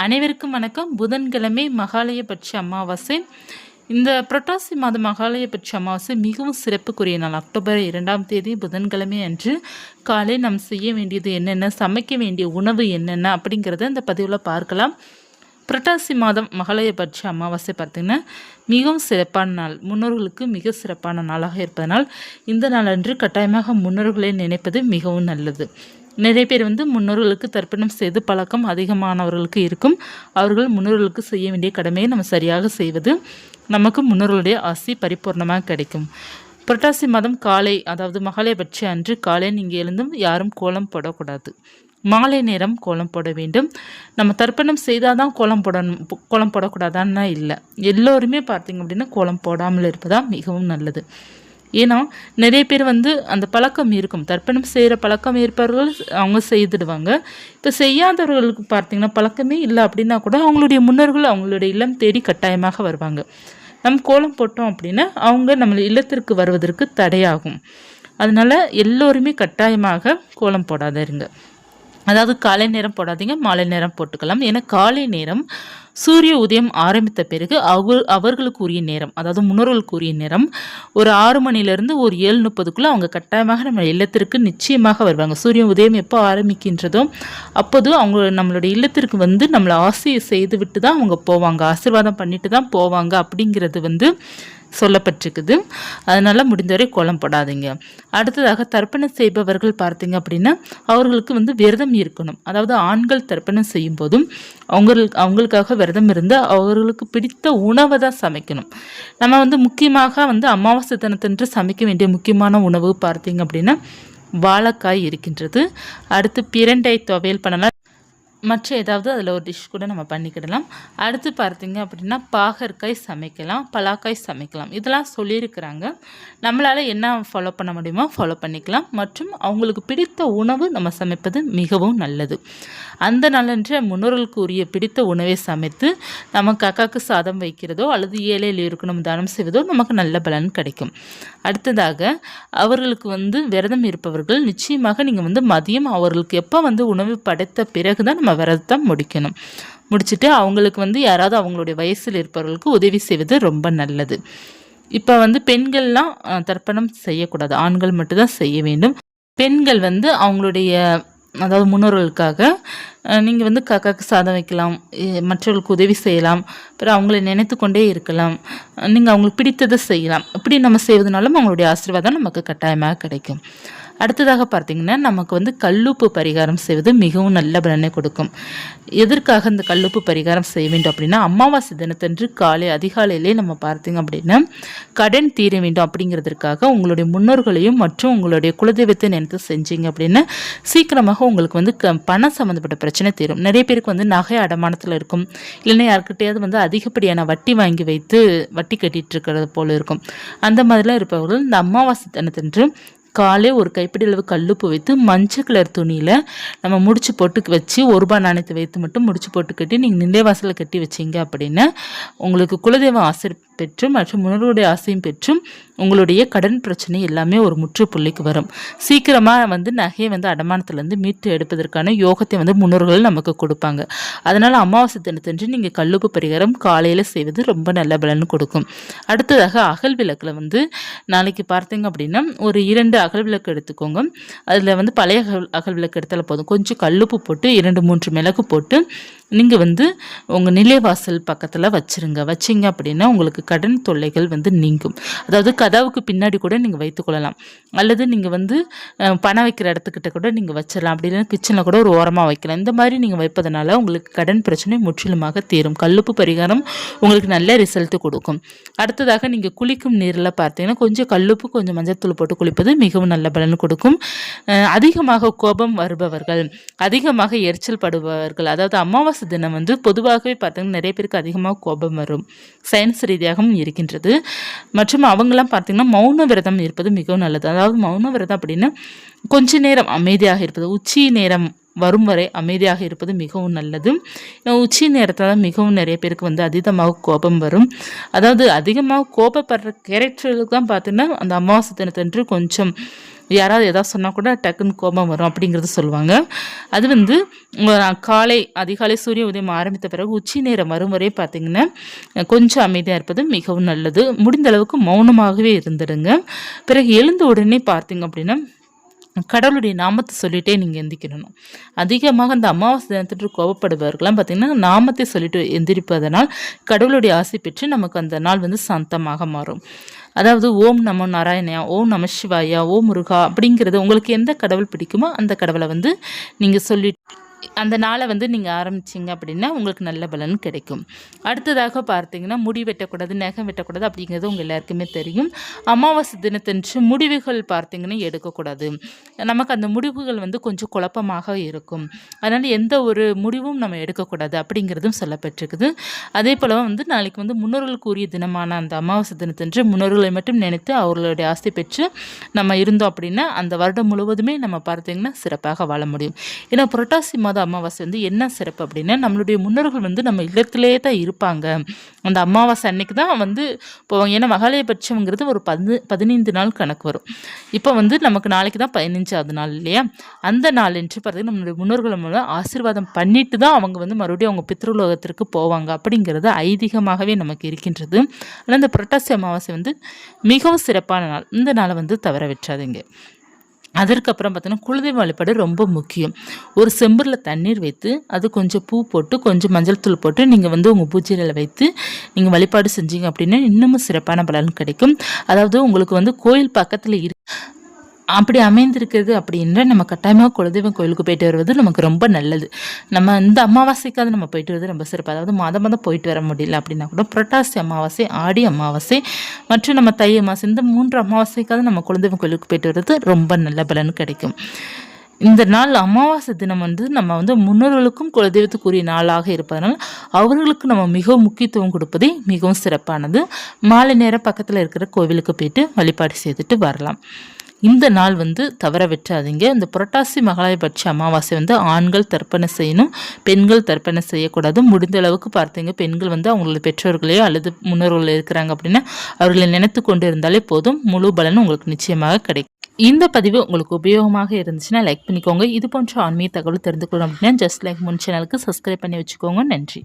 அனைவருக்கும் வணக்கம். புதன்கிழமை மகாலயபட்ச அமாவாசை. இந்த புரட்டாசி மாத மகாலயபட்ச அமாவாசை மிகவும் சிறப்புக்குரிய நாள். அக்டோபர் 2ஆம் தேதி புதன்கிழமை அன்று காலை நாம் செய்ய வேண்டியது என்னென்ன, சமைக்க வேண்டிய உணவு என்னென்ன அப்படிங்கிறத இந்த பதிவில் பார்க்கலாம். புரட்டாசி மாதம் மகாலயபட்ச அமாவாசை பார்த்திங்கன்னா மிகவும் சிறப்பான நாள், முன்னோர்களுக்கு மிக சிறப்பான நாளாக இருப்பதனால் இந்த நாளன்று கட்டாயமாக முன்னோர்களை நினைப்பது மிகவும் நல்லது. நிறைய பேர் முன்னோர்களுக்கு தர்ப்பணம் செய்து பழக்கம் அதிகமானவர்களுக்கு இருக்கும். அவர்கள் முன்னோர்களுக்கு செய்ய வேண்டிய கடமையை நம்ம சரியாக செய்வது நமக்கு முன்னோர்களுடைய ஆசி பரிபூர்ணமாக கிடைக்கும். புரட்டாசி மாதம் காலை, அதாவது மகாலயபட்ச அன்று காலை நீங்கள் எழுந்தும் யாரும் கோலம் போடக்கூடாது. மாலை நேரம் கோலம் போட வேண்டும். நம்ம தர்ப்பணம் செய்தால் தான் கோலம் போடக்கூடாதான்னா இல்லை, எல்லோருமே பார்த்திங்க அப்படின்னா கோலம் போடாமல் இருப்பதான் மிகவும் நல்லது. ஏன்னா நிறைய பேர் அந்த பழக்கம் இருக்கும், தர்ப்பணம் செய்கிற பழக்கம் இருப்பவர்கள் அவங்க செய்துடுவாங்க. இப்போ செய்யாதவர்களுக்கு பார்த்திங்கன்னா பழக்கமே இல்லை அப்படின்னா கூட அவங்களுடைய முன்னோர்கள் அவங்களுடைய இல்லம் தேடி கட்டாயமாக வருவாங்க. நம்ம கோலம் போட்டோம் அப்படின்னா அவங்க நம்ம இல்லத்திற்கு வருவதற்கு தடையாகும். அதனால் எல்லோருமே கட்டாயமாக கோலம் போடாதீங்க. அதாவது காலை நேரம் போடாதீங்க, மாலை நேரம் போட்டுக்கலாம். ஏன்னா காலை நேரம் சூரிய உதயம் ஆரம்பித்த பிறகு அவர்களுக்கு உரிய நேரம், அதாவது முன்னோர்களுக்கு உரிய நேரம் ஒரு 6 மணிலேருந்து ஒரு 7:30க்குள்ளே அவங்க கட்டாயமாக நம்ம இல்லத்திற்கு நிச்சயமாக வருவாங்க. சூரிய உதயம் எப்போ ஆரம்பிக்கின்றதோ அப்போது அவங்க நம்மளுடைய இல்லத்திற்கு நம்மளை ஆசையை செய்து விட்டு தான் அவங்க போவாங்க, ஆசீர்வாதம் பண்ணிட்டு தான் போவாங்க அப்படிங்கிறது சொல்லப்பட்டிருக்குது. அதனால் முடிந்தவரை கோலம் போடாதீங்க. அடுத்ததாக தர்ப்பணம் செய்பவர்கள் பார்த்தீங்க அப்படின்னா அவர்களுக்கு விரதம் இருக்கணும். அதாவது ஆண்கள் தர்ப்பணம் செய்யும் போதும் அவங்களுக்காக விரதம் இருந்து அவர்களுக்கு பிடித்த உணவை தான் சமைக்கணும். நம்ம முக்கியமாக அமாவாசை தினத்தன்று சமைக்க வேண்டிய முக்கியமான உணவு பார்த்தீங்க அப்படின்னா வாழைக்காய் இருக்கின்றது. அடுத்து பிரண்டை துவையல் பண்ணலாம், மற்ற ஏதாவது அதில் ஒரு டிஷ் கூட நம்ம பண்ணிக்கிடலாம். அடுத்து பார்த்திங்க அப்படின்னா பாகற்காய் சமைக்கலாம், பலாக்காய் சமைக்கலாம். இதெல்லாம் சொல்லியிருக்கிறாங்க. நம்மளால் என்ன ஃபாலோ பண்ண முடியுமோ ஃபாலோ பண்ணிக்கலாம். மற்றும் அவங்களுக்கு பிடித்த உணவு நம்ம சமைப்பது மிகவும் நல்லது. அந்த நாளன்று முன்னோர்களுக்கு உரிய பிடித்த உணவை சமைத்து நமக்கு அக்காக்கு சாதம் வைக்கிறதோ அல்லது ஏழையில் இருக்கணும் தானம் செய்வதோ நமக்கு நல்ல பலன் கிடைக்கும். அடுத்ததாக அவர்களுக்கு விரதம் இருப்பவர்கள் நிச்சயமாக நீங்கள் மதியம் அவர்களுக்கு எப்போ உணவு படைத்த பிறகு தான் நம்ம விரதத்தை முடிக்கணும். முடிச்சுட்டு அவங்களுக்கு யாராவது அவங்களுடைய வயசில் இருப்பவர்களுக்கு உதவி செய்வது ரொம்ப நல்லது. இப்போ பெண்கள்லாம் தர்ப்பணம் செய்யக்கூடாது, ஆண்கள் மட்டும்தான் செய்ய வேண்டும். பெண்கள் அவங்களுடைய அதாவது முன்னோர்களுக்காக நீங்கள் காக்காக்கு சாதம் வைக்கலாம், மற்றவர்களுக்கு உதவி செய்யலாம், அப்புறம் அவங்களை நினைத்து கொண்டே இருக்கலாம், நீங்கள் அவங்களுக்கு பிடித்ததை செய்யலாம். இப்படி நம்ம செய்வதனாலும் அவங்களுடைய ஆசீர்வாதம் நமக்கு கட்டாயமாக கிடைக்கும். அடுத்ததாக பார்த்திங்கன்னா நமக்கு கல்லுப்பு பரிகாரம் செய்வது மிகவும் நல்ல பலனை கொடுக்கும். எதற்காக இந்த கல்லுப்பு பரிகாரம் செய்ய வேண்டும் அப்படின்னா அமாவாசை தினத்தன்று அதிகாலையிலே நம்ம பார்த்திங்க அப்படின்னா கடன் தீர வேண்டும் அப்படிங்கிறதுக்காக உங்களுடைய முன்னோர்களையும் மற்றும் உங்களுடைய குலதெய்வத்தை நினைத்து செஞ்சீங்க அப்படின்னா சீக்கிரமாக உங்களுக்கு பணம் சம்மந்தப்பட்ட பிரச்சனை தீரும். நிறைய பேருக்கு நகை அடமானத்தில் இருக்கும், இல்லைன்னா யாருக்கிட்டையாவது அதிகப்படியான வட்டி வாங்கி வைத்து வட்டி கட்டிட்டு இருக்கிறது போல இருக்கும். அந்த மாதிரிலாம் இருப்பவர்கள் இந்த அமாவாசை தினத்தன்று காலை ஒரு கைப்பிடி அளவு கல்லுப்பு வைத்து மஞ்சள் கலர் துணியில் நம்ம முடிச்சு போட்டு வச்சு 1 ரூபாய் நாணயத்தை வைத்து மட்டும் முடிச்சு போட்டு கட்டி நீங்கள் நிலைவாசலில் கட்டி வச்சிங்க அப்படின்னா உங்களுக்கு குலதெய்வம் ஆசை பெற்றும் மற்றும் முன்னோருடைய ஆசையும் பெற்றும் உங்களுடைய கடன் பிரச்சனை எல்லாமே ஒரு முற்றுப்புள்ளிக்கு வரும். சீக்கிரமாக நகையை அடமானத்துலேருந்து மீட்டு எடுப்பதற்கான யோகத்தை முன்னோர்கள் நமக்கு கொடுப்பாங்க. அதனால் அமாவாசை தினத்தன்று நீங்கள் கல்லுப்பு பரிகாரம் காலையில் செய்வது ரொம்ப நல்ல பலன் கொடுக்கும். அடுத்ததாக அகல் விளக்கில் நாளைக்கு பார்த்தீங்க அப்படின்னா ஒரு 2 அகல் விளக்கு எடுத்துக்கோங்க. அதில் பழைய அகல் விளக்கு எடுத்தால் போதும். கொஞ்சம் கல்லுப்பு போட்டு 2-3 மிளகு போட்டு நீங்கள் உங்கள் நிலைவாசல் பக்கத்தில் வச்சிங்க அப்படின்னா உங்களுக்கு கடன் தொல்லைகள் நீங்கும். அதாவது கதவுக்கு பின்னாடி கூட நீங்கள் வைத்துக்கொள்ளலாம், அல்லது நீங்கள் பணம் வைக்கிற இடத்துக்கிட்ட கூட நீங்கள் வச்சிடலாம், அப்படி இல்லைன்னா கிச்சனில் கூட ஒரு ஓரமாக வைக்கலாம். இந்த மாதிரி நீங்கள் வைப்பதனால உங்களுக்கு கடன் பிரச்சனை முற்றிலுமாக தீரும். கல்லுப்பு பரிகாரம் உங்களுக்கு நல்ல ரிசல்ட்டு கொடுக்கும். அடுத்ததாக நீங்கள் குளிக்கும் நீரில் பார்த்தீங்கன்னா கொஞ்சம் கல்லுப்பு கொஞ்சம் மஞ்சள் போட்டு குளிப்பது மிகவும் நல்ல பலன் கொடுக்கும். அதிகமாக கோபம் வருபவர்கள், அதிகமாக எரிச்சல் படுபவர்கள், அதாவது அமாவாசை தினம் பொதுவாகவே பார்த்தீங்கன்னா நிறைய பேருக்கு அதிகமாக கோபம் வரும், சயின்ஸ் ரீதியாகவும் இருக்கின்றது. மற்றும் அவங்களாம் பார்த்தீங்கன்னா மௌன விரதம் இருப்பது மிகவும் நல்லது. அதாவது மௌன விரதம் அப்படின்னா கொஞ்ச நேரம் அமைதியாக இருப்பது, உச்சி நேரம் வரும் வரை அமைதியாக இருப்பது மிகவும் நல்லது. உச்சி நேரத்தில் மிகவும் நிறைய பேருக்கு அதீதமாக கோபம் வரும். அதாவது அதிகமாக கோபப்படுற கேரக்டர்களுக்கு தான் பார்த்தீங்கன்னா அந்த அமாவாசை தினத்தன்று கொஞ்சம் யாராவது எதாவது சொன்னால் கூட டக்குன்னு கோபம் வரும் அப்படிங்கிறது சொல்லுவாங்க. அது வந்து அதிகாலை சூரிய உதயம் ஆரம்பித்த பிறகு உச்சி நேரம் வரும் வரை பார்த்திங்கன்னா கொஞ்சம் அமைதியாக இருப்பது மிகவும் நல்லது. முடிந்த அளவுக்கு மௌனமாகவே இருந்துடுங்க. பிறகு எழுந்த உடனே பார்த்திங்க அப்படின்னா கடவுளுடைய நாமத்தை சொல்லிகிட்டே நீங்கள் எந்திரிக்கணும். அதிகமாக அந்த அமாவாசை தினத்திற்கு கோபப்படுபவர்கள்லாம் பார்த்திங்கன்னா நாமத்தை சொல்லிட்டு எந்திரிப்பதனால் கடவுளுடைய ஆசை பெற்று நமக்கு அந்த நாள் வந்து சாந்தமாக மாறும். அதாவது ஓம் நமோ நாராயணயா, ஓம் நம சிவாயா, ஓம் முருகா அப்படிங்கிறது உங்களுக்கு எந்த கடவுள் பிடிக்குமோ அந்த கடவுளை வந்து நீங்கள் சொல்லி அந்த நாளை வந்து நீங்கள் ஆரம்பிச்சிங்க அப்படின்னா உங்களுக்கு நல்ல பலன் கிடைக்கும். அடுத்ததாக பார்த்தீங்கன்னா முடி வெட்டக்கூடாது, நகம் வெட்டக்கூடாது அப்படிங்கிறது உங்கள் எல்லாருக்குமே தெரியும். அமாவாசை தினத்தன்று முடிவுகள் பார்த்தீங்கன்னா எடுக்கக்கூடாது. நமக்கு அந்த முடிவுகள் வந்து கொஞ்சம் குழப்பமாக இருக்கும். அதனால் எந்த ஒரு முடிவும் நம்ம எடுக்கக்கூடாது அப்படிங்கிறதும் சொல்லப்பட்டிருக்குது. அதே போல் வந்து நாளைக்கு வந்து முன்னோர்களுக்கு உரிய தினமான அந்த அமாவாசை தினத்தன்று முன்னோர்களை மட்டும் நினைத்து அவர்களுடைய ஆசை பெற்று நம்ம இருந்தோம் அப்படின்னா அந்த வருடம் முழுவதுமே நம்ம பார்த்தீங்கன்னா சிறப்பாக வாழ முடியும். ஏன்னா புரட்டாசி மாத அமாவாசை வந்து என்ன சிறப்பு அப்படின்னா நம்மளுடைய முன்னோர்கள் வந்து நம்ம இல்லத்திலே தான் இருப்பாங்க. அந்த அமாவாசை அன்னைக்கு தான் வந்து போவாங்க. ஏன்னா மகாலயபட்சம்ங்கிறது ஒரு 15 நாள் கணக்கு வரும். இப்போ வந்து நமக்கு நாளைக்கு தான் 15வது நாள் இல்லையா? அந்த நாள் என்று பார்த்தீங்கன்னா நம்மளுடைய முன்னோர்கள் மூலம் ஆசீர்வாதம் பண்ணிட்டு தான் அவங்க வந்து மறுபடியும் அவங்க பித்ருலோகத்திற்கு போவாங்க அப்படிங்கிறது ஐதீகமாகவே நமக்கு இருக்கின்றது. ஆனால் இந்த புரட்டாசி அமாவாசை வந்து மிகவும் சிறப்பான நாள். இந்த நாளை வந்து தவற விட்டுறாதீங்க. அதற்கப்புறம் பார்த்தீங்கன்னா குலதெய்வ வழிபாடு ரொம்ப முக்கியம். ஒரு செம்பரில் தண்ணீர் வைத்து அது கொஞ்சம் பூ போட்டு கொஞ்சம் மஞ்சள் தூள் போட்டு நீங்கள் வந்து உங்கள் பூஜையில் வைத்து நீங்கள் வழிபாடு செஞ்சீங்க அப்படின்னா இன்னமும் சிறப்பான பலன் கிடைக்கும். அதாவது உங்களுக்கு வந்து கோயில் பக்கத்தில் அப்படி அமைந்திருக்கிறது அப்படின்ற நம்ம கட்டாயமாக குலதெய்வம் கோயிலுக்கு போயிட்டு வருவது நமக்கு ரொம்ப நல்லது. நம்ம இந்த அமாவாசைக்காவது நம்ம போயிட்டு வருவது ரொம்ப சிறப்பு. அதாவது மாதம் போயிட்டு வர முடியல அப்படின்னா கூட புரட்டாசி அமாவாசை, ஆடி அமாவாசை மற்றும் நம்ம தை அமாவாசை இந்த 3 அமாவாசைக்காவது நம்ம குலதெய்வம் கோயிலுக்கு போயிட்டு வருவது ரொம்ப நல்ல பலன் கிடைக்கும். இந்த நாள் அமாவாசை தினம் வந்து நம்ம வந்து முன்னோர்களுக்கும் குலதெய்வத்துக்குரிய நாளாக இருப்பதனால் அவர்களுக்கு நம்ம மிகவும் முக்கியத்துவம் கொடுப்பதே மிகவும் சிறப்பானது. மாலை நேரம் பக்கத்தில் இருக்கிற கோவிலுக்கு போயிட்டு வழிபாடு செய்துட்டு வரலாம். இந்த நாள் வந்து தவற விட்டுறாதீங்க. இந்த புரட்டாசி மகாலயபட்ச அமாவாசை வந்து ஆண்கள் தர்ப்பணை செய்யணும், பெண்கள் தர்ப்பணை செய்யக்கூடாது. முடிந்த அளவுக்கு பார்த்தீங்க பெண்கள் வந்து அவங்களோட பெற்றோர்களையோ அல்லது முன்னோர்கள் இருக்கிறாங்க அப்படின்னா அவர்களை நினைத்து கொண்டு இருந்தாலே போதும், முழு பலனும் உங்களுக்கு நிச்சயமாக கிடைக்கும். இந்த பதிவு உங்களுக்கு உபயோகமாக இருந்துச்சுன்னா லைக் பண்ணிக்கோங்க. இது போன்ற ஆன்மீக தகவல் தெரிந்துக்கணும் அப்படின்னா ஜஸ்ட் லைக் முன் சேனலுக்கு சப்ஸ்கிரைப் பண்ணி வச்சுக்கோங்க. நன்றி.